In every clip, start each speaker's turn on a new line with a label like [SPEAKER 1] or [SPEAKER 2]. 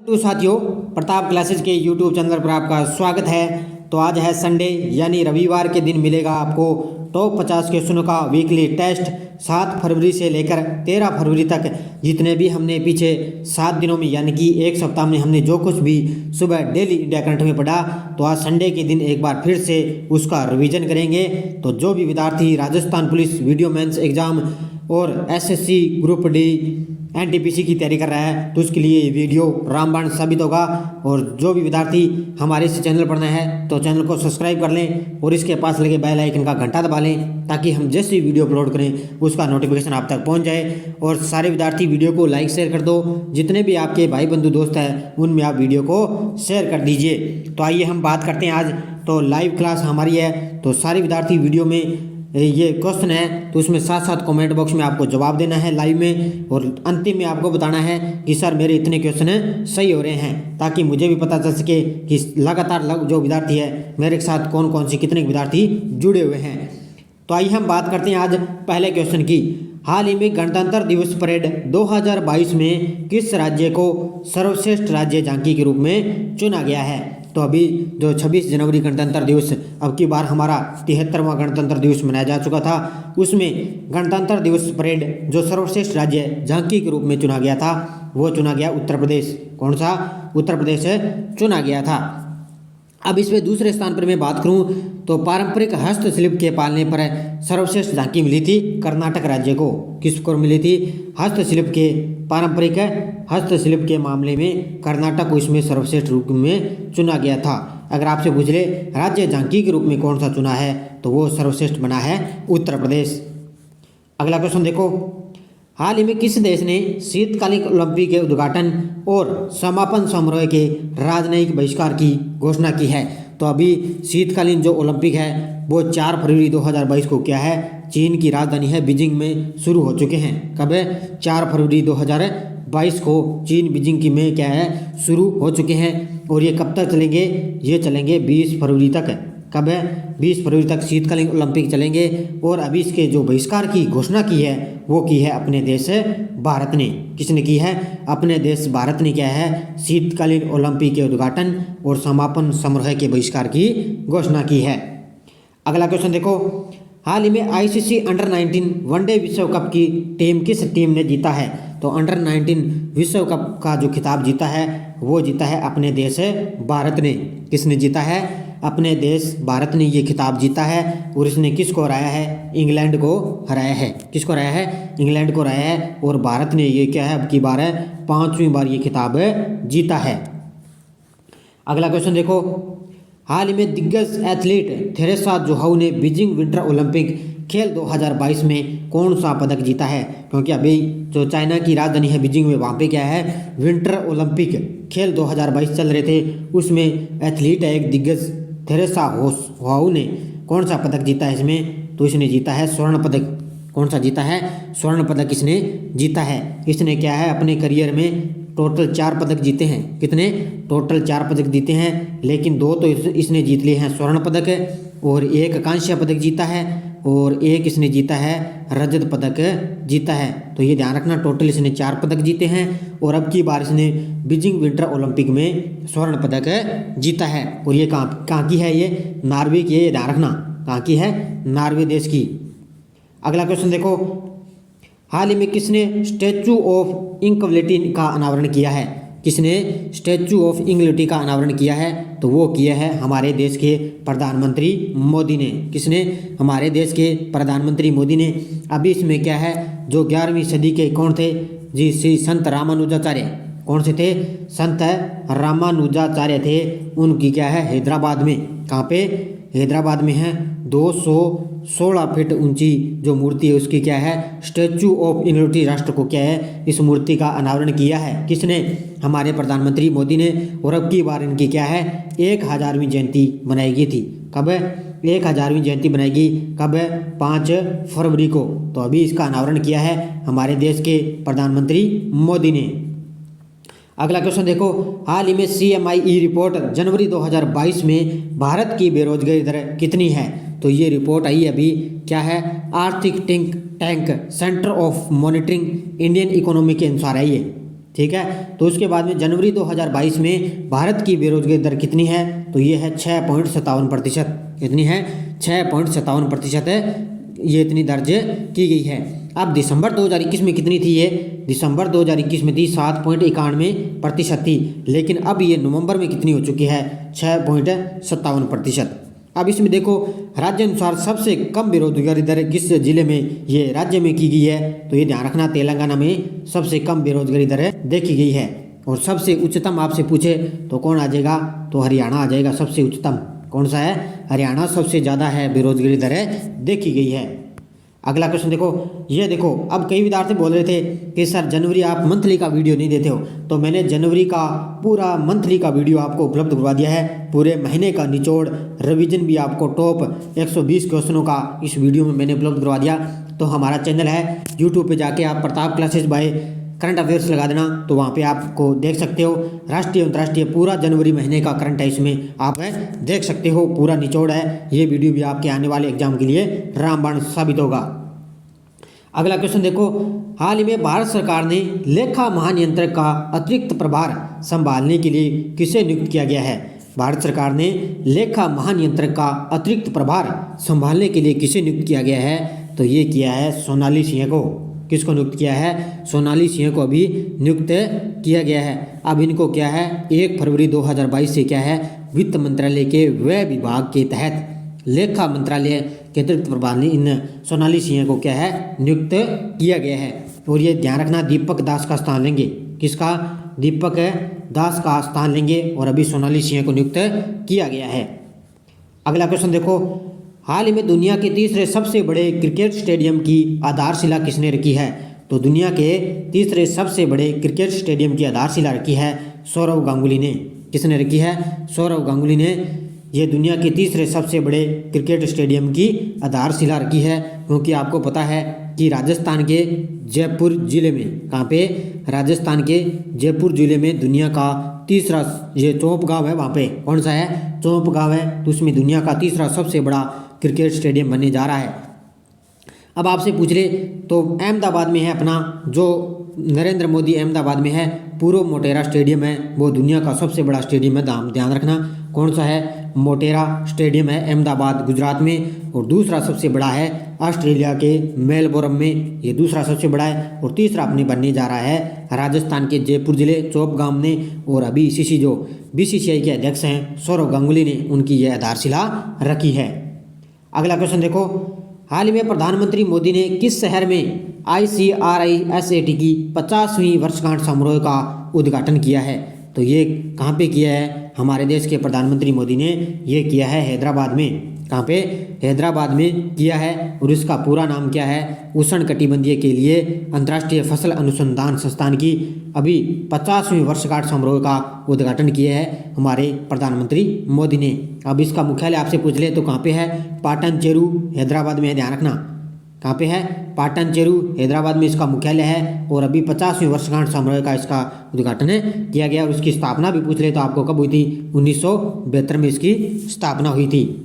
[SPEAKER 1] तो साथियों, प्रताप क्लासेस के यूट्यूब चैनल पर आपका स्वागत है। तो आज है संडे यानी रविवार के दिन मिलेगा आपको टॉप 50 क्वेश्चनों का वीकली टेस्ट। 7 फरवरी से लेकर 13 फरवरी तक जितने भी हमने पीछे 7 दिनों में यानी कि एक सप्ताह में हमने जो कुछ भी सुबह डेली इंडिया करंट में पढ़ा, तो आज संडे के दिन एक बार फिर से उसका रिवीजन करेंगे। तो जो भी विद्यार्थी Rajasthan police VDO mains exam और एसएससी ग्रुप डी एनटीपीसी की तैयारी कर रहा है तो उसके लिए ये वीडियो रामबाण साबित होगा। और जो भी विद्यार्थी हमारे इस चैनल पर नए हैं तो चैनल को सब्सक्राइब कर लें और इसके पास लगे बेल आइकन का घंटा दबा लें ताकि हम जैसे वीडियो अपलोड करें उसका नोटिफिकेशन आप तक पहुंच जाए। और सारे विद्यार्थी वीडियो को लाइक शेयर कर दो, जितने भी आपके भाई बंधु दोस्त हैं उनमें आप वीडियो को शेयर कर दीजिए। तो आइए हम बात करते हैं आज। तो लाइव क्लास हमारी है, तो सारे विद्यार्थी वीडियो में ये क्वेश्चन है तो उसमें साथ साथ कमेंट बॉक्स में आपको जवाब देना है लाइव में, और अंतिम में आपको बताना है कि सर मेरे इतने क्वेश्चन सही हो रहे हैं, ताकि मुझे भी पता चल सके कि लगातार जो विद्यार्थी है मेरे साथ कौन कौन से कितने विद्यार्थी जुड़े हुए हैं। तो आइए हम बात करते हैं आज पहले क्वेश्चन की। हाल ही में गणतंत्र दिवस परेड 2022 में किस राज्य को सर्वश्रेष्ठ राज्य झांकी के रूप में चुना गया है? तो अभी जो 26 जनवरी गणतंत्र दिवस अब की बार हमारा 73वां गणतंत्र दिवस मनाया जा चुका था, उसमें गणतंत्र दिवस परेड जो सर्वश्रेष्ठ राज्य झांकी के रूप में चुना गया था वो चुना गया उत्तर प्रदेश। कौन सा? उत्तर प्रदेश चुना गया था। अब इसमें दूसरे स्थान पर मैं बात करूं तो पारंपरिक हस्तशिल्प के पालने पर सर्वश्रेष्ठ झांकी मिली थी कर्नाटक राज्य को। किसको मिली थी? हस्तशिल्प के पारंपरिक हस्तशिल्प के मामले में कर्नाटक को इसमें सर्वश्रेष्ठ रूप में चुना गया था। अगर आपसे पूछ ले राज्य झांकी के रूप में कौन सा चुना है तो वो सर्वश्रेष्ठ बना है उत्तर प्रदेश। अगला क्वेश्चन देखो, हाल ही में किस देश ने शीतकालीन ओलंपिक के उद्घाटन और समापन समारोह के राजनयिक बहिष्कार की घोषणा की है? तो अभी शीतकालीन जो ओलंपिक है वो 4 फरवरी 2022 को क्या है चीन की राजधानी है बीजिंग में शुरू हो चुके हैं। कब है? 4 फरवरी 2022 को चीन बीजिंग की में क्या है शुरू हो चुके हैं। और ये कब तक चलेंगे? ये चलेंगे 20 फरवरी तक। कब है? 20 फरवरी तक शीतकालीन ओलंपिक चलेंगे। और अभी इसके जो बहिष्कार की घोषणा की है वो की है अपने देश भारत ने। किसने की है? अपने देश भारत ने क्या है शीतकालीन ओलंपिक के उद्घाटन और समापन समारोह के बहिष्कार की घोषणा की है। अगला क्वेश्चन देखो, हाल ही में आईसीसी अंडर 19 वनडे विश्व कप की टीम किस टीम ने जीता है? तो अंडर 19 विश्व कप का जो खिताब जीता है वो जीता है अपने देश भारत ने। किसने जीता है? अपने देश भारत ने ये खिताब जीता है। और इसने किसको हराया है? इंग्लैंड को हराया है। किसको हराया है? इंग्लैंड को हराया है। और भारत ने ये क्या है अब की बार है 5वीं बार ये खिताब जीता है। अगला क्वेश्चन देखो, हाल ही में दिग्गज एथलीट थेरेसा जोहाऊ ने बीजिंग विंटर ओलंपिक खेल 2022 में कौन सा पदक जीता है? क्योंकि अभी जो चाइना की राजधानी है बीजिंग में वहाँ पे क्या है विंटर ओलंपिक खेल 2022 चल रहे थे, उसमें एथलीट है एक दिग्गज थेरेसा जोहाऊ ने कौन सा पदक जीता है इसमें? तो इसने जीता है स्वर्ण पदक। कौन सा जीता है? स्वर्ण पदक इसने जीता है। इसने क्या है अपने करियर में टोटल 4 पदक जीते हैं। कितने? टोटल 4 पदक जीते हैं, लेकिन 2 तो इसने जीत लिए हैं स्वर्ण पदक, और 1 कांस्य पदक जीता है, और 1 इसने जीता है रजत पदक जीता है। तो ये ध्यान रखना टोटल इसने 4 पदक जीते हैं। और अब की बार इसने बीजिंग विंटर ओलंपिक में स्वर्ण पदक जीता है। और ये कहाँ की है? ये नॉर्वे की है, ये ध्यान रखना कहाँ की है? नॉर्वे देश की। अगला क्वेश्चन देखो, हाल ही में किसने स्टैचू ऑफ इक्वलिटी का अनावरण किया है? किसने स्टैचू ऑफ इक्वलिटी का अनावरण किया है? तो वो किया है हमारे देश के प्रधानमंत्री मोदी ने। किसने? हमारे देश के प्रधानमंत्री मोदी ने। अभी इसमें क्या है जो 11वीं सदी के कौन थे जी? श्री संत रामानुजाचार्य। कौन से थे? संत रामानुजाचार्य थे। उनकी क्या है हैदराबाद में, कहाँ पे? हैदराबाद में है 216 फीट ऊंची जो मूर्ति है उसकी क्या है स्टैचू ऑफ यूनिटी राष्ट्र को क्या है इस मूर्ति का अनावरण किया है। किसने? हमारे प्रधानमंत्री मोदी ने। और अब की बार इनकी क्या है 1000वीं जयंती मनाई थी। कब? 1000वीं जयंती बनाएगी। कब? 5 फरवरी को। तो अभी इसका अनावरण किया है हमारे देश के प्रधानमंत्री मोदी ने। अगला क्वेश्चन देखो, हाल ही में CMI रिपोर्ट जनवरी 2022 में भारत की बेरोजगारी दर कितनी है? तो ये रिपोर्ट आई अभी क्या है आर्थिक think tank centre of monitoring Indian economy के अनुसार है ये। ठीक है। तो उसके बाद में जनवरी 2022 में भारत की बेरोजगारी दर कितनी है, तो ये है 6.57%। कितनी है? 6.57% है, ये इतनी दर्ज की गई है। अब दिसंबर 2021 में कितनी थी? ये दिसंबर 2021 में थी 7.91% थी, लेकिन अब ये नवंबर में कितनी हो चुकी है? 6.57%। अब इसमें देखो राज्य अनुसार सबसे कम बेरोजगारी दर किस जिले में ये राज्य में की गई है, तो ये ध्यान रखना तेलंगाना में सबसे कम बेरोजगारी दर देखी गई है। और सबसे उच्चतम आपसे पूछे तो कौन आ जाएगा? तो हरियाणा आ जाएगा सबसे उच्चतम। कौन सा है? हरियाणा सबसे ज़्यादा है बेरोजगारी दर देखी गई है। अगला क्वेश्चन देखो, ये देखो अब कई विद्यार्थी बोल रहे थे कि सर जनवरी आप मंथली का वीडियो नहीं देते हो, तो मैंने जनवरी का पूरा मंथली का वीडियो आपको उपलब्ध करवा दिया है। पूरे महीने का निचोड़ रिवीजन भी आपको टॉप 120 क्वेश्चनों का इस वीडियो में मैंने उपलब्ध करवा दिया। तो हमारा चैनल है यूट्यूब पे जाके आप Pratap classes by current affairs लगा देना, तो वहाँ पे आपको देख सकते हो राष्ट्रीय अंतर्राष्ट्रीय पूरा जनवरी महीने का करंट है, इसमें आप देख सकते हो पूरा निचोड़ है। ये वीडियो भी आपके आने वाले एग्जाम के लिए रामबाण साबित होगा। अगला क्वेश्चन देखो, हाल ही में भारत सरकार ने लेखा महानियंत्रक का अतिरिक्त प्रभार संभालने के लिए किसे नियुक्त किया गया है? भारत सरकार ने लेखा महानियंत्रक का अतिरिक्त प्रभार संभालने के लिए किसे नियुक्त किया गया है? तो ये किया है सोनाली सिंह को। किसको नियुक्त किया है? सोनाली सिंह को अभी नियुक्त किया गया है। अब इनको क्या है 1 फरवरी 2022 से क्या है वित्त मंत्रालय के व्यय विभाग के तहत लेखा मंत्रालय के अतिरिक्त प्रभार ने इन सोनाली सिंह को क्या है नियुक्त किया गया है। और ये ध्यान रखना दीपक दास का स्थान लेंगे। किसका? दीपक दास का स्थान लेंगे और अभी सोनाली सिंह को नियुक्त किया गया है। अगला क्वेश्चन देखो, हाल ही में दुनिया के तीसरे सबसे बड़े क्रिकेट स्टेडियम की आधारशिला किसने रखी है? तो दुनिया के तीसरे सबसे बड़े क्रिकेट स्टेडियम की आधारशिला रखी है सौरव गांगुली ने। किसने रखी है? सौरव गांगुली ने ये दुनिया के तीसरे सबसे बड़े क्रिकेट स्टेडियम की आधारशिला रखी है। क्योंकि आपको पता है कि राजस्थान के जयपुर जिले में, कहाँ पे? राजस्थान के जयपुर जिले में दुनिया का तीसरा ये चौप गांव है, वहाँ पे कौन सा है? चौप गांव है। तो उसमें दुनिया का तीसरा सबसे बड़ा क्रिकेट स्टेडियम बनने जा रहा है। अब आपसे पूछ ले तो अहमदाबाद में है अपना, जो नरेंद्र मोदी अहमदाबाद में है पूर्व मोटेरा स्टेडियम है, वो दुनिया का सबसे बड़ा स्टेडियम है। ध्यान रखना कौन सा है? मोटेरा स्टेडियम है अहमदाबाद गुजरात में। और दूसरा सबसे बड़ा है ऑस्ट्रेलिया के मेलबोर्न में, ये दूसरा सबसे बड़ा है। और तीसरा अपने बनने जा रहा है राजस्थान के जयपुर जिले चौप गांव में। और अभी इसी जो बीसीसीआई के अध्यक्ष हैं सौरव गांगुली ने उनकी यह आधारशिला रखी है। अगला क्वेश्चन देखो, हाल ही में प्रधानमंत्री मोदी ने किस शहर में ICRISAT की 50वीं वर्षगांठ समारोह का उद्घाटन किया है? तो ये कहाँ पे किया है? हमारे देश के प्रधानमंत्री मोदी ने ये किया है हैदराबाद में। कहाँ पे? हैदराबाद में किया है। और इसका पूरा नाम क्या है? उष्णकटिबंधीय के लिए अंतर्राष्ट्रीय फसल अनुसंधान संस्थान की अभी 50वीं वर्षगांठ समारोह का उद्घाटन किया है हमारे प्रधानमंत्री मोदी ने। अब इसका मुख्यालय आपसे पूछ ले तो कहाँ पे है? पाटन चेरू हैदराबाद में है। ध्यान रखना कहाँ पे है? पाटन चेरू हैदराबाद में इसका मुख्यालय है। और अभी 50वीं वर्षगांठ समारोह का इसका उद्घाटन किया गया। और इसकी स्थापना भी पूछ ले तो आपको कब हुई थी? 1972 में इसकी स्थापना हुई थी।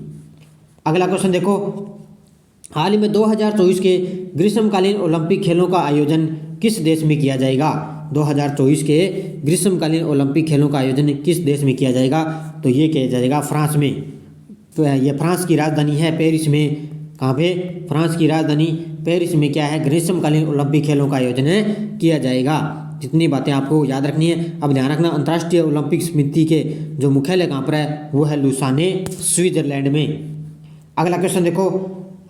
[SPEAKER 1] अगला क्वेश्चन देखो, हाल ही में 2024 के ग्रीष्मकालीन ओलंपिक खेलों का आयोजन किस देश में किया जाएगा? 2024 के ग्रीष्मकालीन ओलंपिक खेलों का आयोजन किस देश में किया जाएगा? तो ये किया जाएगा फ्रांस में। तो ये फ्रांस की राजधानी है पेरिस में। कहाँ पे? फ्रांस की राजधानी पेरिस में क्या है ग्रीष्मकालीन ओलंपिक खेलों का आयोजन किया जाएगा। जितनी बातें आपको याद रखनी है। अब ध्यान रखना अंतर्राष्ट्रीय ओलंपिक समिति के जो मुख्यालय कहाँ पर है वो है लुसाने स्विट्जरलैंड में। अगला क्वेश्चन देखो,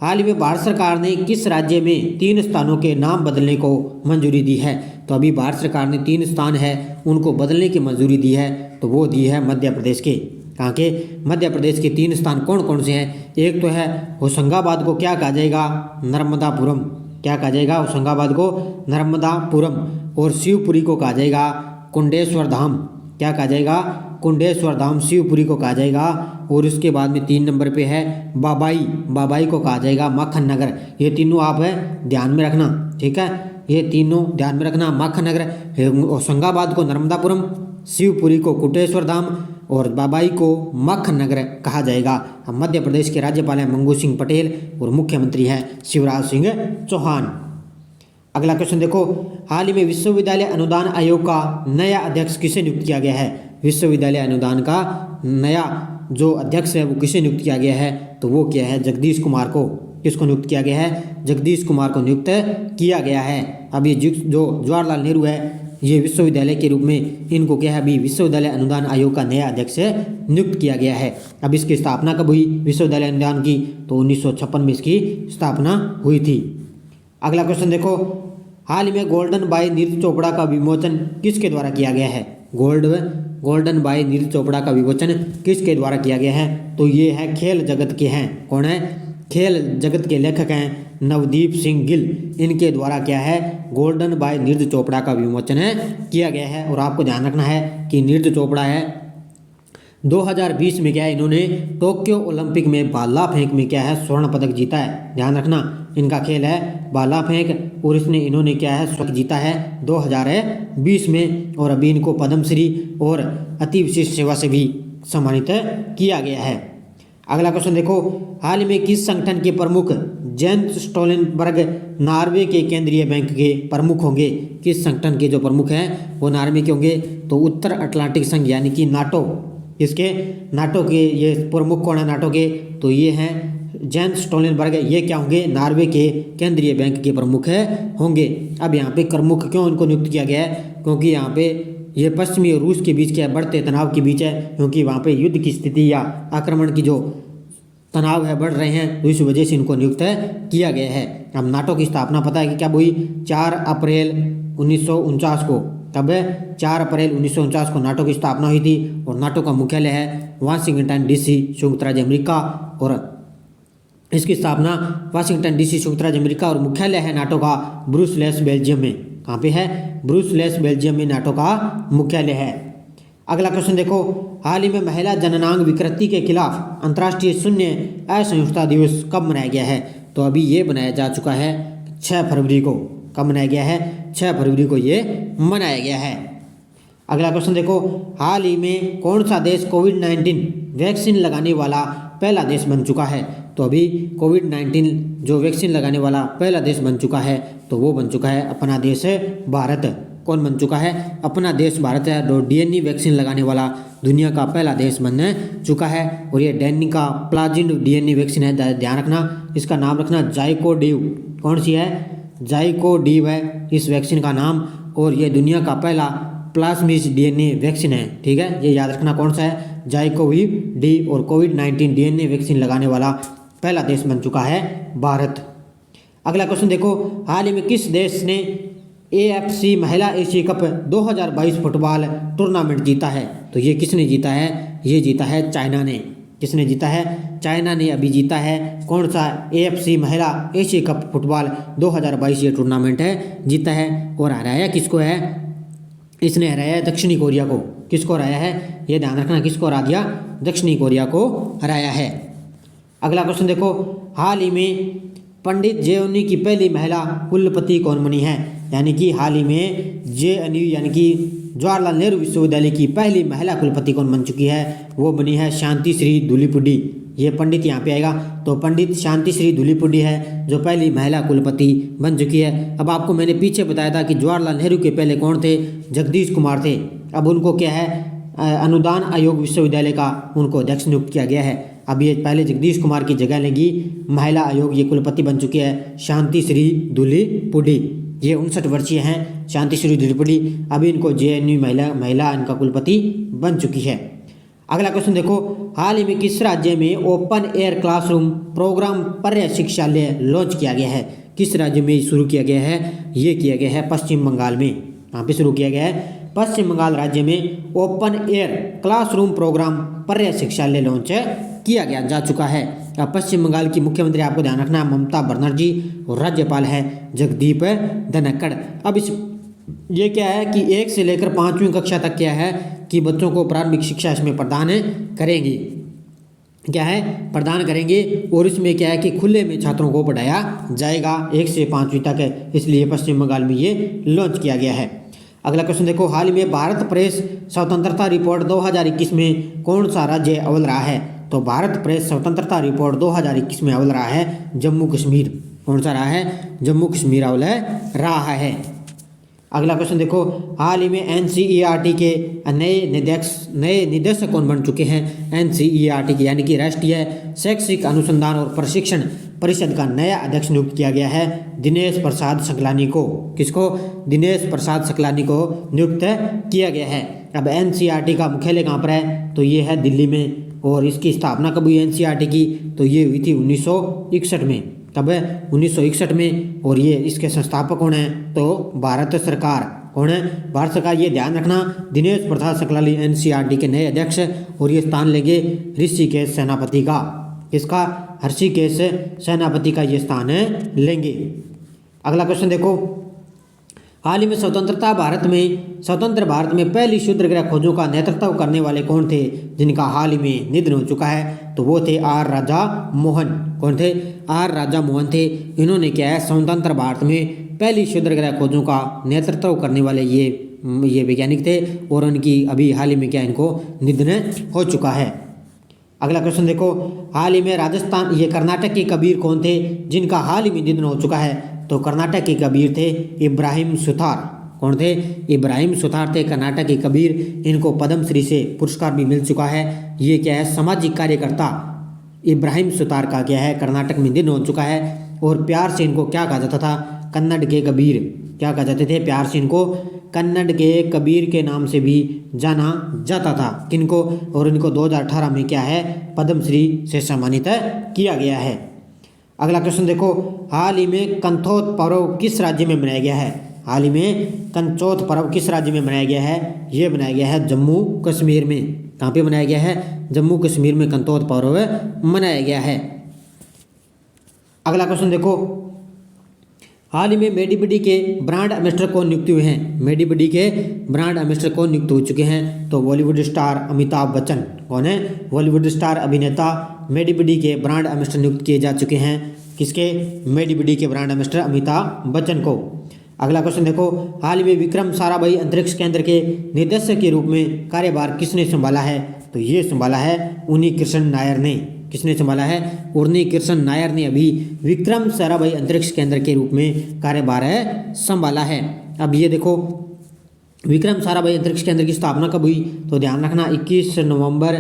[SPEAKER 1] हाल ही में भारत सरकार ने किस राज्य में 3 स्थानों के नाम बदलने को मंजूरी दी है? तो अभी भारत सरकार ने 3 स्थान है उनको बदलने की मंजूरी दी है, तो वो दी है मध्य प्रदेश के। कहाँ के? मध्य प्रदेश के 3 स्थान कौन कौन से हैं? एक तो है होशंगाबाद को क्या कहा जाएगा? नर्मदापुरम। क्या कहा जाएगा? होशंगाबाद को नर्मदापुरम। और शिवपुरी को कहा जाएगा कुंडेश्वर धाम। क्या कहा जाएगा? कुंडेश्वर धाम। शिवपुरी को कहा जाएगा। और उसके बाद में 3 नंबर पे है बाबाई। बाबाई को कहा जाएगा माखन नगर। ये तीनों आप ध्यान में रखना, ठीक है? ये तीनों ध्यान में रखना। माखन नगर होशंगाबाद को नर्मदापुरम, शिवपुरी को कुंडेश्वर धाम और बाबाई को माखन नगर कहा जाएगा। अब मध्य प्रदेश के राज्यपाल हैं मंगू सिंह पटेल और मुख्यमंत्री हैं शिवराज सिंह चौहान। अगला क्वेश्चन देखो, हाल ही में विश्वविद्यालय अनुदान आयोग का नया अध्यक्ष किसे नियुक्त किया गया है? विश्वविद्यालय अनुदान का नया जो अध्यक्ष है वो किसे नियुक्त किया गया है? तो वो क्या है, जगदीश कुमार को। किसको नियुक्त किया गया है? जगदीश कुमार को नियुक्त किया गया है। अब ये जो जवाहरलाल नेहरू है, ये विश्वविद्यालय के रूप में इनको क्या है, अभी विश्वविद्यालय अनुदान आयोग का नया अध्यक्ष नियुक्त किया गया है। अब इसकी स्थापना कब हुई विश्वविद्यालय अनुदान की? तो 1956 में इसकी स्थापना हुई थी। अगला क्वेश्चन देखो, हाल ही में गोल्डन बाय नीरज चोपड़ा का विमोचन किसके द्वारा किया गया है? गोल्डन बाय नीरज चोपड़ा का विमोचन किसके द्वारा किया गया है? तो ये है खेल जगत के हैं। कौन है? खेल जगत के लेखक हैं नवदीप सिंह गिल। इनके द्वारा क्या है, गोल्डन बाय नीरज चोपड़ा का विमोचन किया गया है। और आपको ध्यान रखना है कि नीरज चोपड़ा है 2020 में क्या है, इन्होंने टोक्यो ओलंपिक में भाला फेंक में क्या है, स्वर्ण पदक जीता है। ध्यान रखना, इनका खेल है भाला फेंक और इन्होंने क्या है, स्वर्ण जीता है 2020 में। और अभी इनको पद्मश्री और अति विशिष्ट सेवा से भी सम्मानित किया गया है। अगला क्वेश्चन देखो, हाल ही में किस संगठन के प्रमुख जेन्स स्टोलनबर्ग नॉर्वे के केंद्रीय बैंक के प्रमुख होंगे? किस संगठन के जो प्रमुख हैं वो नॉर्वे के होंगे? तो उत्तर अटलांटिक संघ यानी कि नाटो। किसके? नाटो के ये प्रमुख कौन है नाटो के? तो ये हैं जेन्स स्टोलनबर्ग। ये क्या होंगे? नॉर्वे के केंद्रीय बैंक के प्रमुख होंगे। अब यहाँ पे प्रमुख क्यों इनको नियुक्त किया गया है? क्योंकि यहाँ पे ये पश्चिमी और रूस के बीच क्या बढ़ते तनाव के बीच है, क्योंकि वहाँ पे युद्ध की स्थिति या आक्रमण की जो तनाव है बढ़ रहे हैं, तो इस वजह से इनको नियुक्त किया गया है। अब नाटो की स्थापना पता है कि कब हुई? 4 अप्रैल 1949 को। तब 4 अप्रैल 1949 को नाटो की स्थापना हुई थी। और नाटो का मुख्यालय है वाशिंगटन DC, संयुक्त राज्य अमेरिका। और इसकी स्थापना वाशिंगटन DC, संयुक्त राज्य अमेरिका। और मुख्यालय है नाटो का ब्रुसेल्स, बेल्जियम में। कहाँ पे है? ब्रुसेल्स, बेल्जियम में नाटो का मुख्यालय है। अगला क्वेश्चन देखो, हाल ही में महिला जननांग विकृति के खिलाफ अंतर्राष्ट्रीय शून्य असहिष्णुता दिवस कब मनाया गया है? तो अभी ये बनाया जा चुका है 6 फरवरी को। कब मनाया गया है? 6 फरवरी को ये मनाया गया है। अगला क्वेश्चन देखो, हाल ही में कौन सा देश कोविड-19 वैक्सीन लगाने वाला पहला देश बन चुका है? तो अभी कोविड-19 जो वैक्सीन लगाने वाला पहला देश बन चुका है, तो वो बन चुका है अपना देश भारत। कौन बन चुका है? अपना देश भारत है। जो DNA वैक्सीन लगाने वाला दुनिया का पहला देश बन चुका है। और ये डेनी का प्लाजिड DNA वैक्सीन है। ध्यान रखना, इसका नाम रखना जाइकोडिव। कौन सी है? जाइकोडिव है इस वैक्सीन का नाम। और ये दुनिया का पहला प्लाज्मिड DNA वैक्सीन है। ठीक है, ये याद रखना कौन सा है? जाइकोविव डी। और कोविड-19 DNA वैक्सीन लगाने वाला पहला देश बन चुका है भारत। अगला क्वेश्चन देखो, हाल ही में किस देश ने AFC महिला एशिया कप 2022 फुटबॉल टूर्नामेंट जीता है? तो ये किसने जीता है? ये जीता है चाइना ने। किसने जीता है? चाइना ने अभी जीता है। कौन सा? AFC महिला एशिया कप फुटबॉल 2022 ये टूर्नामेंट जीता है। और हराया किसको है? इसने हराया दक्षिणी कोरिया को। किसको हराया है? ये ध्यान रखना, किसको हरा दिया? दक्षिणी कोरिया को हराया है। अगला क्वेश्चन देखो, हाल ही में पंडित JNU की पहली महिला कुलपति कौन बनी है? यानी कि हाल ही में JNU यानी कि जवाहरलाल नेहरू विश्वविद्यालय की पहली महिला कुलपति कौन बन चुकी है? वो बनी है शांति श्री धूलीपुडी। ये पंडित यहाँ पे आएगा, तो पंडित शांति श्री धूलीपुडी है जो पहली महिला कुलपति बन चुकी है। अब आपको मैंने पीछे बताया था कि जवाहरलाल नेहरू के पहले कौन थे? जगदीश कुमार थे। अब उनको क्या है, अनुदान आयोग विश्वविद्यालय का उनको अध्यक्ष नियुक्त किया गया है। अब ये पहले जगदीश कुमार की जगह लेगी महिला आयोग, ये कुलपति बन चुकी है शांति श्री धूलीपुडी। ये 59 वर्षीय हैं शांति श्री धूलीपुडी। अभी इनको JNU महिला इनका कुलपति बन चुकी है। अगला क्वेश्चन देखो, हाल ही में किस राज्य में ओपन एयर क्लासरूम प्रोग्राम पर्याय शिक्षालय लॉन्च किया गया है? किस राज्य में शुरू किया गया है? ये किया गया है पश्चिम बंगाल में। यहाँ पे शुरू किया गया है पश्चिम बंगाल राज्य में ओपन एयर क्लासरूम प्रोग्राम पर्याय शिक्षालय लॉन्च किया गया जा चुका है। पश्चिम बंगाल की मुख्यमंत्री आपको ध्यान रखना है ममता बनर्जी और राज्यपाल है जगदीप धनखड़। अब ये क्या है कि 1 से लेकर 5वीं कक्षा तक क्या है कि बच्चों को प्रारंभिक शिक्षा इसमें प्रदान करेंगे। क्या है? प्रदान करेंगे। और इसमें क्या है कि खुले में छात्रों को पढ़ाया जाएगा 1 से 5वीं तक, इसलिए पश्चिम बंगाल में ये लॉन्च किया गया है। अगला क्वेश्चन देखो, हाल ही में भारत प्रेस स्वतंत्रता रिपोर्ट 2021 में कौन सा राज्य अव्वल रहा है? तो भारत प्रेस स्वतंत्रता रिपोर्ट 2021 में अव्वल रहा है जम्मू कश्मीर। कौन सा रहा है, जम्मू कश्मीर रहा है। अगला क्वेश्चन देखो, हाल ही में एनसीईआरटी के नए निदेशक कौन बन चुके हैं। एनसीईआरटी के यानी कि राष्ट्रीय शैक्षिक अनुसंधान और प्रशिक्षण परिषद का नया अध्यक्ष नियुक्त किया गया है दिनेश प्रसाद सकलानी को। किसको, दिनेश प्रसाद सकलानी को नियुक्त किया गया है। अब एनसीईआरटी का मुख्यालय कहाँ पर है, तो ये है दिल्ली में। और इसकी स्थापना कब हुई एनसीईआरटी की, तो ये हुई थी 1961 में। कब है, 1961 में। और ये इसके संस्थापक कौन है, तो भारत सरकार। कौन है, भारत सरकार। ये ध्यान रखना, दिनेश प्रसाद सकलानी एनसीईआरटी के नए अध्यक्ष, और ये स्थान लेंगे ऋषिकेश सेनापति का। किसका, ऋषिकेश सेनापति का ये स्थान लेंगे। अगला क्वेश्चन देखो, हाल ही में स्वतंत्र भारत में पहली क्षुद्र ग्रह खोजों का नेतृत्व करने वाले कौन थे, जिनका हाल ही में निधन हो चुका है, तो वो थे आर राजा मोहन। कौन थे, आर राजा मोहन थे। इन्होंने क्या है, स्वतंत्र भारत में पहली क्षुद्र ग्रह खोजों का नेतृत्व करने वाले ये वैज्ञानिक थे, और उनकी अभी हाल ही में क्या, इनको निधन हो चुका है। अगला क्वेश्चन देखो, हाल ही में कर्नाटक के कबीर कौन थे, जिनका हाल ही में निधन हो चुका है, तो कर्नाटक के कबीर थे इब्राहिम सुतार। कौन थे, इब्राहिम सुतार थे कर्नाटक के कबीर। इनको पद्मश्री से पुरस्कार भी मिल चुका है। ये क्या है, सामाजिक कार्यकर्ता इब्राहिम सुतार का क्या है, कर्नाटक में निधन हो चुका है। और प्यार से इनको क्या कहा जाता था, कन्नड़ के कबीर। क्या कहा जाते थे, प्यार से इनको कन्नड़ के कबीर के नाम से भी जाना जाता था। किनको, और इनको 2018 में क्या है, पद्मश्री से सम्मानित किया गया है। अगला क्वेश्चन देखो, हाल ही में कंथोत पर्व किस राज्य में मनाया गया है। हाल ही में कंचोत पर्व किस राज्य में मनाया गया है, ये बनाया गया है जम्मू कश्मीर में। कहाँ पे मनाया गया है, जम्मू कश्मीर में कंचोत पर्व मनाया गया है। अगला क्वेश्चन देखो, हाल ही में मेडीबडी के ब्रांड एम्बेसडर कौन नियुक्त हुए हैं। मेडीबडी के ब्रांड एम्बेसडर कौन नियुक्त हो चुके हैं, तो बॉलीवुड स्टार अमिताभ बच्चन। कौन है, बॉलीवुड स्टार अभिनेता मेडीबडी के ब्रांड एम्बेसडर नियुक्त किए जा चुके हैं। किसके, मेडीबडी के ब्रांड एम्बेसडर अमिताभ बच्चन को। अगला क्वेश्चन देखो, हाल ही में विक्रम साराभाई अंतरिक्ष केंद्र के निदेशक के रूप में कार्यभार किसने संभाला है, तो ये संभाला है उन्नी कृष्ण नायर ने। किसने संभाला है, उन्नी कृष्ण नायर ने अभी विक्रम साराभाई अंतरिक्ष केंद्र के रूप में कार्यभार संभाला है। अब ये देखो, विक्रम साराभाई अंतरिक्ष केंद्र की स्थापना कब हुई, तो ध्यान रखना 21 नवंबर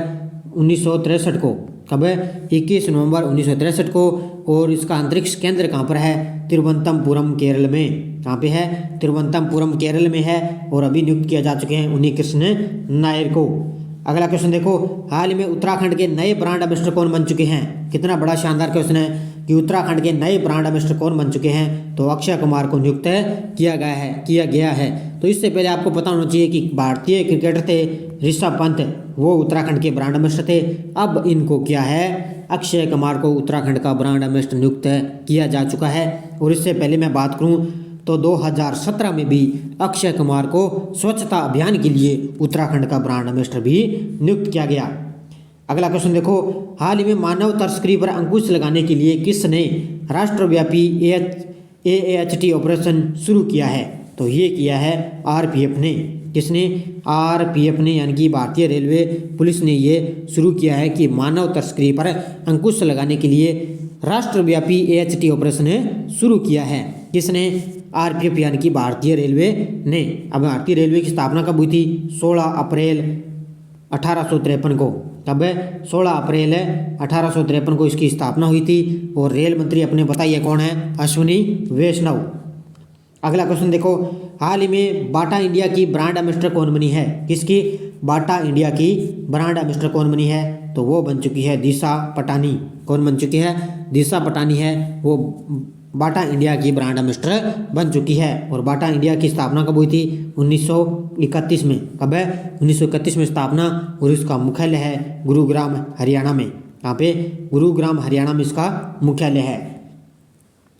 [SPEAKER 1] 1963 को। कब है, 21 नवंबर 1963 को। और इसका अंतरिक्ष केंद्र कहाँ पर है, तिरुवनंतपुरम केरल में। कहाँ पे है, तिरुवनंतपुरम केरल में है। और अभी नियुक्त किया जा चुके हैं उन्नी कृष्ण नायर को। अगला क्वेश्चन देखो, हाल ही में उत्तराखंड के नए ब्रांड एम्बेसडर कौन बन चुके हैं। कितना बड़ा शानदार क्वेश्चन है कि उत्तराखंड के नए ब्रांड एम्बेसडर कौन बन चुके हैं, तो अक्षय कुमार को नियुक्त किया गया है। तो इससे पहले आपको पता होना चाहिए कि भारतीय क्रिकेटर थे ऋषभ पंत, वो उत्तराखंड के ब्रांड एम्बेसडर थे। अब इनको क्या है, अक्षय कुमार को उत्तराखंड का ब्रांड एम्बेसडर नियुक्त किया जा चुका है। और इससे पहले मैं बात करूँ तो 2017 में भी अक्षय कुमार को स्वच्छता अभियान के लिए उत्तराखंड का ब्रांड एम्बेसडर भी नियुक्त किया गया। अगला क्वेश्चन देखो, हाल ही में मानव तस्करी पर अंकुश लगाने के लिए किसने राष्ट्रव्यापी AHT ऑपरेशन शुरू किया है, तो ये किया है RPF ने। किसने, RPF ने, यानी कि भारतीय रेलवे पुलिस ने ये शुरू किया है कि मानव तस्करी पर अंकुश लगाने के लिए राष्ट्रव्यापी AHT ऑपरेशन शुरू किया है। किसने, RPF यानी कि भारतीय रेलवे ने। अब भारतीय रेलवे की स्थापना कब हुई थी, 16 अप्रैल 1853 को। कब है, 16 अप्रैल 1853 को इसकी स्थापना हुई थी। और रेल मंत्री अपने बताइए कौन है, अश्विनी वैष्णव। अगला क्वेश्चन देखो, हाल ही में बाटा इंडिया की ब्रांड एम्बेसडर कौन बनी है। किसकी, बाटा इंडिया की ब्रांड एम्बेसडर कौन बनी है, तो वो बन चुकी है दिशा पटानी। कौन बन चुकी है, दिशा पटानी है, वो बाटा इंडिया की ब्रांड एम्बेसडर बन चुकी है। और बाटा इंडिया की स्थापना कब हुई थी, 1931 में। कब है, 1931 में स्थापना। और इसका मुख्यालय है गुरुग्राम हरियाणा में। यहाँ पे गुरुग्राम हरियाणा में इसका मुख्यालय है।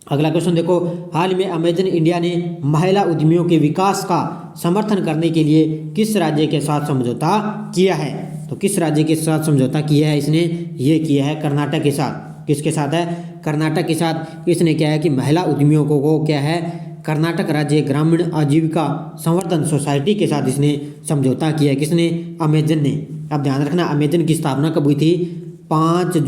[SPEAKER 1] अगला क्वेश्चन देखो, हाल में अमेजन इंडिया ने महिला उद्यमियों के विकास का समर्थन करने के लिए किस राज्य के साथ समझौता किया है, तो किस राज्य के साथ समझौता किया है इसने, ये किया है कर्नाटक के साथ। किसके साथ है, कर्नाटक के साथ। इसने क्या है कि महिला उद्यमियों को क्या है, कर्नाटक राज्य ग्रामीण आजीविका संवर्धन सोसाइटी के साथ इसने समझौता किया है। किसने, अमेजन ने। अब ध्यान रखना, अमेजन की स्थापना कब हुई थी, 5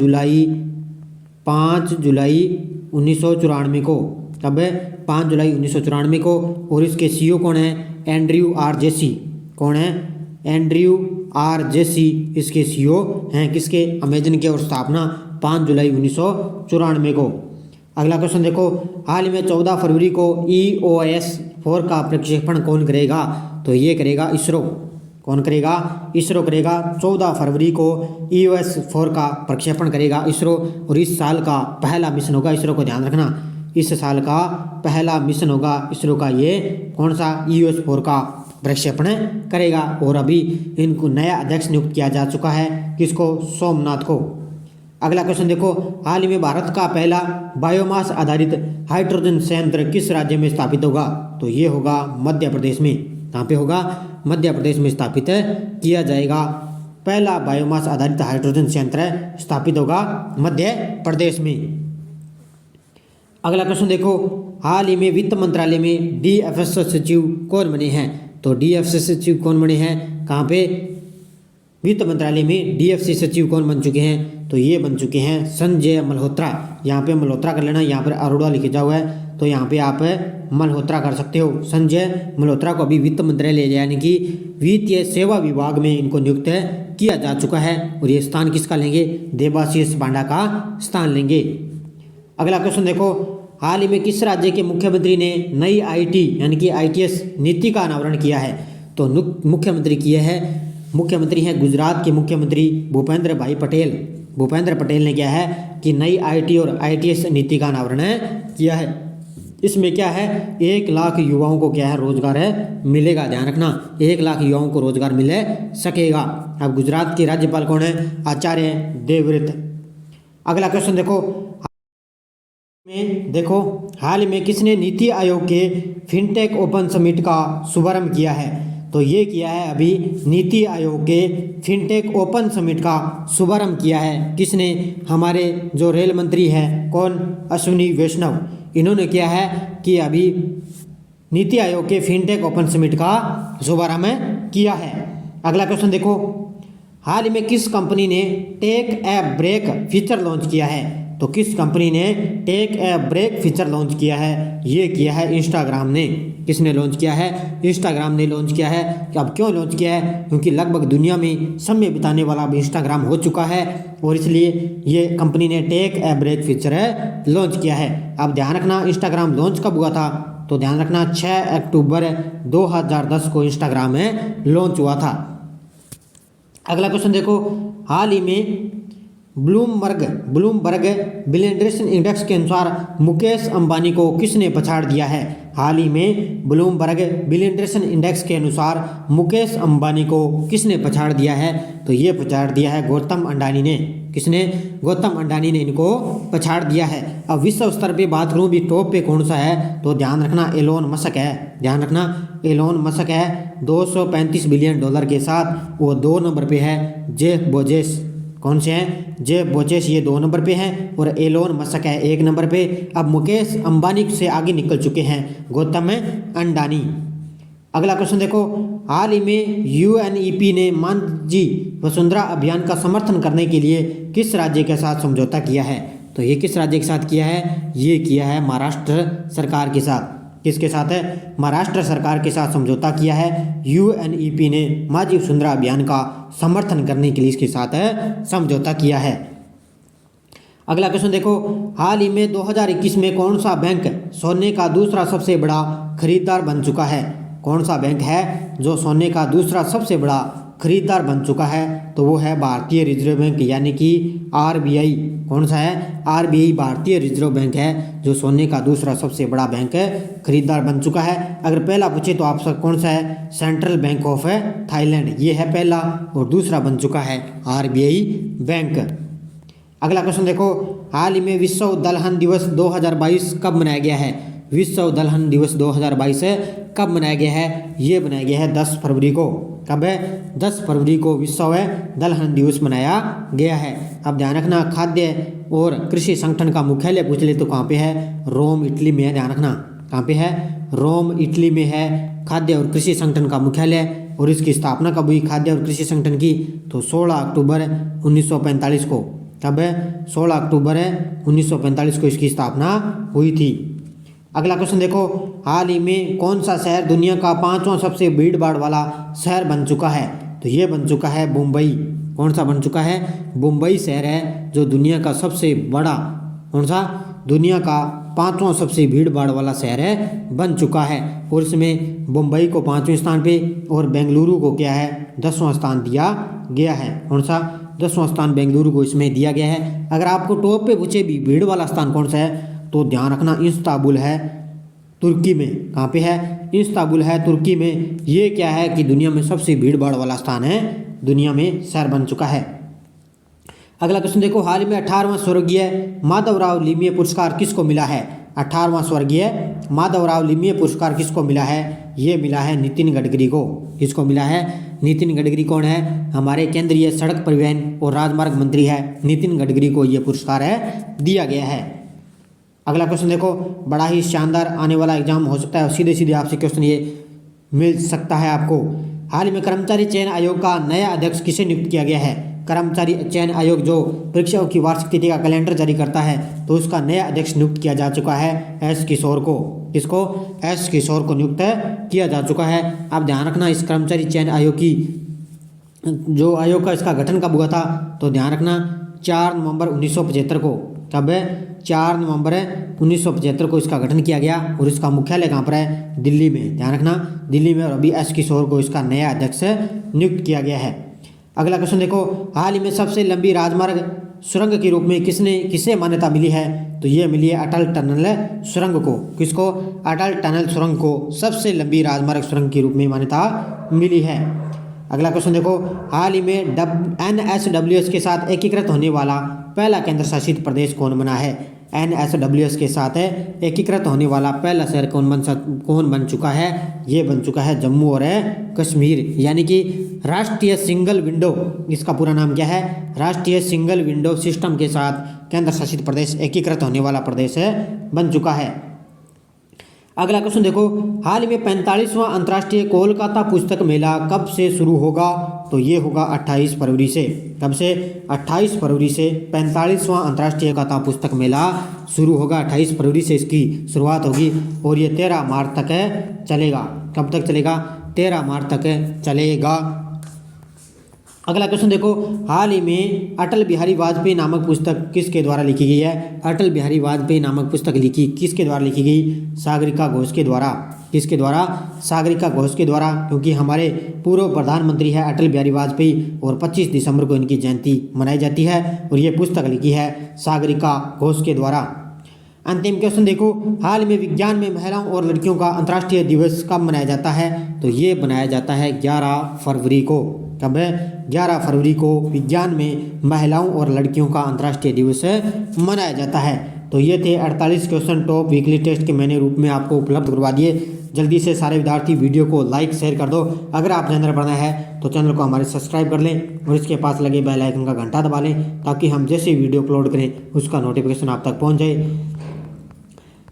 [SPEAKER 1] जुलाई 1994 को। कब है? 5 जुलाई 1994 को। और इसके सीईओ कौन है? एंड्रयू आर जेसी। कौन है? एंड्रयू आर जेसी इसके सीईओ हैं। किसके? अमेजन के। और स्थापना 5 जुलाई 1994 को। अगला क्वेश्चन देखो, हाल ही में 14 फरवरी को EOS 4 का प्रक्षेपण कौन करेगा? तो ये करेगा इसरो। कौन करेगा? इसरो करेगा। 14 फरवरी को EOS 4 का प्रक्षेपण करेगा इसरो। और इस साल का पहला मिशन होगा, इसरो को ध्यान रखना, इस साल का पहला मिशन होगा इसरो का। ये कौन सा? EOS 4 का प्रक्षेपण करेगा। और अभी इनको नया अध्यक्ष नियुक्त किया जा चुका है। किसको? सोमनाथ को। अगला क्वेश्चन देखो, हाल ही में भारत का पहला बायोमास आधारित हाइड्रोजन संयंत्र किस राज्य में स्थापित होगा? तो ये होगा मध्य प्रदेश में। कहाँ पे होगा? मध्य प्रदेश में स्थापित किया जाएगा। पहला बायोमास आधारित हाइड्रोजन संयंत्र स्थापित होगा मध्य प्रदेश में। अगला क्वेश्चन देखो, हाल ही में वित्त मंत्रालय में DFS सचिव कौन बने हैं? तो DFC सचिव कौन बने हैं? कहाँ पे? वित्त मंत्रालय में DFC सचिव कौन बन चुके हैं? तो ये बन चुके हैं संजय मल्होत्रा। यहाँ पे मल्होत्रा कर लेना, यहाँ पर अरोड़ा लिखा हुआ है तो यहाँ पे आप मल्होत्रा कर सकते हो। संजय मल्होत्रा को अभी वित्त मंत्रालय यानी कि वित्तीय सेवा विभाग में इनको नियुक्त किया जा चुका है। और ये स्थान किसका लेंगे? देबाशीष पांडा का स्थान लेंगे। अगला क्वेश्चन देखो, हाल ही में किस राज्य के मुख्यमंत्री ने नई IT यानी कि ITS नीति का अनावरण किया है? तो मुख्यमंत्री हैं गुजरात के मुख्यमंत्री भूपेंद्र भाई पटेल। भूपेंद्र पटेल ने क्या है कि नई IT और ITS नीति का अनावरण किया है। इसमें क्या है? 1 लाख युवाओं को क्या है? रोजगार मिलेगा। ध्यान रखना, 1 लाख युवाओं को रोजगार मिल सकेगा। अब गुजरात के राज्यपाल कौन है? आचार्य देवव्रत। अगला क्वेश्चन देखो, हाल में किसने NITI Aayog K fintech open summit का शुभारंभ किया है? तो ये किया है अभी NITI Aayog K fintech open summit का शुभारंभ किया है। किसने? हमारे जो रेल मंत्री हैं, कौन? अश्विनी वैष्णव। इन्होंने किया है कि अभी NITI Aayog K fintech open summit का शुभारंभ किया है। अगला क्वेश्चन देखो, हाल ही में किस कंपनी ने take a break feature launch किया है? तो किस कंपनी ने take a break feature launch किया है? ये किया है इंस्टाग्राम ने। किसने लॉन्च किया है? इंस्टाग्राम ने लॉन्च किया है। अब क्यों लॉन्च किया है? क्योंकि लगभग दुनिया में समय बिताने वाला अब इंस्टाग्राम हो चुका है और इसलिए ये कंपनी ने take a break feature launch किया है। अब ध्यान रखना, इंस्टाग्राम लॉन्च कब हुआ था? तो ध्यान रखना 6 अक्टूबर 2010 को इंस्टाग्राम में लॉन्च हुआ था। अगला क्वेश्चन देखो, हाल ही में ब्लूमबर्ग बिलियनर्स इंडेक्स के अनुसार मुकेश अंबानी को किसने पछाड़ दिया है? हाल ही में ब्लूमबर्ग बिलियनर्स इंडेक्स के अनुसार मुकेश अंबानी को किसने पछाड़ दिया है? तो ये पछाड़ दिया है गौतम अडानी ने। किसने? गौतम अडानी ने इनको पछाड़ दिया है। अब विश्व स्तर पे बात करूँ भी टॉप पे कौन सा है? तो ध्यान रखना एलोन मस्क है। ध्यान रखना एलोन मस्क है। 235 बिलियन डॉलर के साथ वो 2 नंबर पे है। जेफ बेजोस कौन से हैं? जेफ बेजोस ये 2 नंबर पे हैं और एलोन मस्क है 1 नंबर पे। अब मुकेश अंबानी से आगे निकल चुके हैं गौतम अडानी। अगला क्वेश्चन देखो, हाल ही में UNEP ने मांझी वसुंधरा अभियान का समर्थन करने के लिए किस राज्य के साथ समझौता किया है? तो ये किस राज्य के साथ किया है? ये किया है महाराष्ट्र सरकार के साथ। किसके साथ है? महाराष्ट्र सरकार के साथ समझौता किया है। UNEP ने मांझी वसुंधरा अभियान का समर्थन करने के लिए इसके साथ समझौता किया है। अगला क्वेश्चन देखो, हाल ही में 2021 में कौन सा बैंक सोने का दूसरा सबसे बड़ा खरीदार बन चुका है? कौन सा बैंक है जो सोने का दूसरा सबसे बड़ा खरीदार बन चुका है? तो वो है भारतीय रिजर्व बैंक यानी कि RBI। कौन सा है? RBI भारतीय रिजर्व बैंक है जो सोने का दूसरा सबसे बड़ा बैंक खरीदार बन चुका है। अगर पहला पूछे तो आप सब कौन सा है? सेंट्रल बैंक ऑफ थाईलैंड, ये है पहला, और दूसरा बन चुका है RBI बैंक। अगला क्वेश्चन देखो, हाल ही में विश्व दलहन दिवस 2022 कब मनाया गया है? विश्व दलहन दिवस 2022 कब मनाया गया है? ये मनाया गया है 10 फरवरी को। कब है? 10 फरवरी को विश्व दलहन दिवस मनाया गया है। अब ध्यान रखना, खाद्य और कृषि संगठन का मुख्यालय पूछ ले तो कहाँ पे है? रोम इटली में है। ध्यान रखना कहाँ पे है? रोम इटली में है खाद्य और कृषि संगठन का मुख्यालय। और इसकी स्थापना कब हुई खाद्य और कृषि संगठन की? तो 16 अक्टूबर 1945 को। कब है? 16 अक्टूबर 1945 को इसकी स्थापना हुई थी। अगला क्वेश्चन देखो, हाल ही में कौन सा शहर दुनिया का 5वां सबसे भीड़ भाड़ वाला शहर बन चुका है? तो ये बन चुका है मुंबई। कौन सा बन चुका है? मुंबई शहर है जो दुनिया का सबसे बड़ा, कौन सा? दुनिया का 5वां सबसे भीड़ भाड़ वाला शहर है, बन चुका है। और इसमें मुंबई को 5वें स्थान पे और बेंगलुरु को क्या है? 10वां स्थान दिया गया है। कौन सा? 10वां स्थान बेंगलुरु को इसमें दिया गया है। अगर आपको टॉप पे पूछे भी भीड़ वाला स्थान कौन सा है, तो ध्यान रखना इस्तांबुल है तुर्की में। कहाँ पे है? इस्तांबुल है तुर्की में। ये क्या है कि दुनिया में सबसे भीड़ भाड़ वाला स्थान है, दुनिया में शहर बन चुका है। अगला क्वेश्चन देखो, हाल ही में 18वां स्वर्गीय माधवराव लिमये पुरस्कार किसको मिला है? 18वां स्वर्गीय माधवराव लिमये पुरस्कार किसको मिला है? ये मिला है नितिन गडकरी को। किसको मिला है? नितिन गडकरी कौन है? हमारे केंद्रीय सड़क परिवहन और राजमार्ग मंत्री है। नितिन गडकरी को ये पुरस्कार है दिया गया है। अगला क्वेश्चन देखो, बड़ा ही शानदार आने वाला एग्जाम हो सकता है और सीधे सीधे आपसे क्वेश्चन ये मिल सकता है आपको। हाल ही में कर्मचारी चयन आयोग का नया अध्यक्ष किसे नियुक्त किया गया है? कर्मचारी चयन आयोग जो परीक्षाओं की वार्षिक तिथि का कैलेंडर जारी करता है, तो उसका नया अध्यक्ष नियुक्त किया जा चुका है एस किशोर को। किसको? एस किशोर को नियुक्त किया जा चुका है। आप ध्यान रखना, इस कर्मचारी चयन आयोग की जो आयोग का इसका गठन कब हुआ था, तो ध्यान रखना 4 नवंबर 1975 को। कब है? 4 नवंबर 1975 को इसका गठन किया गया और इसका मुख्यालय कहाँ पर है? दिल्ली में। ध्यान रखना, दिल्ली में। और अभी एस किशोर को इसका नया अध्यक्ष नियुक्त किया गया है। अगला क्वेश्चन देखो, हाल ही में सबसे लंबी राजमार्ग सुरंग के रूप में किसे मान्यता मिली है? तो ये मिली है अटल टनल सुरंग को। किसको? अटल टनल सुरंग को सबसे लंबी राजमार्ग सुरंग के रूप में मान्यता मिली है। अगला क्वेश्चन देखो, हाल ही में NSWS के साथ एकीकृत होने वाला पहला केंद्र शासित प्रदेश कौन बना है? NSWS के साथ एकीकृत होने वाला पहला शहर कौन बन चुका है? ये बन चुका है जम्मू और कश्मीर, यानी कि राष्ट्रीय सिंगल विंडो, इसका पूरा नाम क्या है? राष्ट्रीय सिंगल विंडो सिस्टम के साथ केंद्र शासित प्रदेश एकीकृत होने वाला प्रदेश बन चुका है। अगला क्वेश्चन देखो, हाल ही में 45वां अंतर्राष्ट्रीय कोलकाता पुस्तक मेला कब से शुरू होगा? तो ये होगा 28 फरवरी से। कब से? 28 फरवरी से 45वां अंतर्राष्ट्रीय कोलकाता पुस्तक मेला शुरू होगा। 28 फरवरी से इसकी शुरुआत होगी और ये 13 मार्च तक चलेगा। कब तक चलेगा? 13 मार्च तक चलेगा। अगला क्वेश्चन देखो, हाल ही में अटल बिहारी वाजपेयी नामक पुस्तक किसके द्वारा लिखी गई है? अटल बिहारी वाजपेयी नामक पुस्तक किसके द्वारा लिखी गई? सागरिका घोष के द्वारा। किसके द्वारा? सागरिका घोष के द्वारा, क्योंकि हमारे पूर्व प्रधानमंत्री है अटल बिहारी वाजपेयी और 25 दिसंबर को इनकी जयंती मनाई जाती है और ये पुस्तक लिखी है सागरिका घोष के द्वारा। अंतिम क्वेश्चन देखो, हाल में विज्ञान में महिलाओं और लड़कियों का अंतर्राष्ट्रीय दिवस कब मनाया जाता है? तो ये मनाया जाता है 11 फरवरी को। कब है? 11 फरवरी को विज्ञान में महिलाओं और लड़कियों का अंतर्राष्ट्रीय दिवस मनाया जाता है। तो ये थे 48 क्वेश्चन टॉप वीकली टेस्ट के मैंने रूप में आपको उपलब्ध करवा दिए। जल्दी से सारे विद्यार्थी वीडियो को लाइक शेयर कर दो। अगर आप चैनल पर नए हैं तो चैनल को हमारे सब्सक्राइब कर लें और इसके पास लगे बेल आइकन का घंटा दबा लें, ताकि हम जैसे वीडियो अपलोड करें उसका नोटिफिकेशन आप तक पहुँच जाए।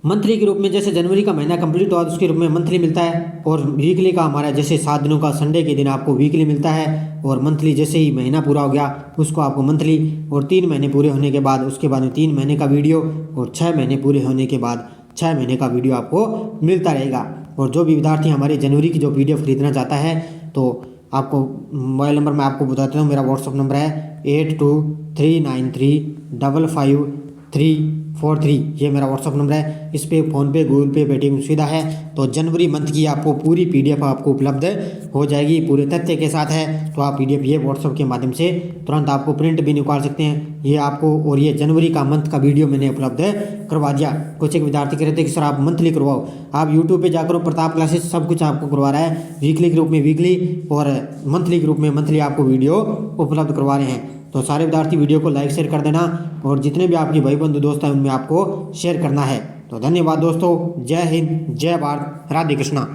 [SPEAKER 1] मंथली के रूप में जैसे जनवरी का महीना कंप्लीट हुआ उसके रूप में मंथली मिलता है, और वीकली का हमारा जैसे 7 दिनों का संडे के दिन आपको वीकली मिलता है, और मंथली जैसे ही महीना पूरा हो गया उसको आपको मंथली, और 3 महीने पूरे होने के बाद उसके बाद में 3 महीने का वीडियो, और 6 महीने पूरे होने के बाद 6 महीने का वीडियो आपको मिलता रहेगा। और जो भी विद्यार्थी हमारे जनवरी की जो पीडीएफ खरीदना चाहता है तो आपको मोबाइल नंबर मैं आपको बताता हूँ, मेरा व्हाट्सअप नंबर है 8239534343। ये मेरा व्हाट्सअप नंबर है। इस पर फ़ोनपे, गूगल पे, पेटीएम सुविधा है। तो जनवरी मंथ की आपको पूरी पीडीएफ आपको उपलब्ध हो जाएगी, पूरे तथ्य के साथ है। तो आप पीडीएफ ये व्हाट्सअप के माध्यम से तुरंत आपको प्रिंट भी निकाल सकते हैं ये आपको। और ये जनवरी का मंथ का वीडियो मैंने उपलब्ध करवा दिया। कुछ एक विद्यार्थी कह रहे थे कि सर आप मंथली करवाओ, आप यूट्यूब पर जाकर प्रताप क्लासेस सब कुछ आपको करवा रहा है। वीकली के रूप में वीकली और मंथली के रूप में मंथली आपको वीडियो उपलब्ध करवा रहे हैं। तो सारे विद्यार्थी वीडियो को लाइक शेयर कर देना, और जितने भी आपके भाई बंधु दोस्त हैं उनमें आपको शेयर करना है। तो धन्यवाद दोस्तों, जय हिंद, जय भारत, राधे कृष्णा।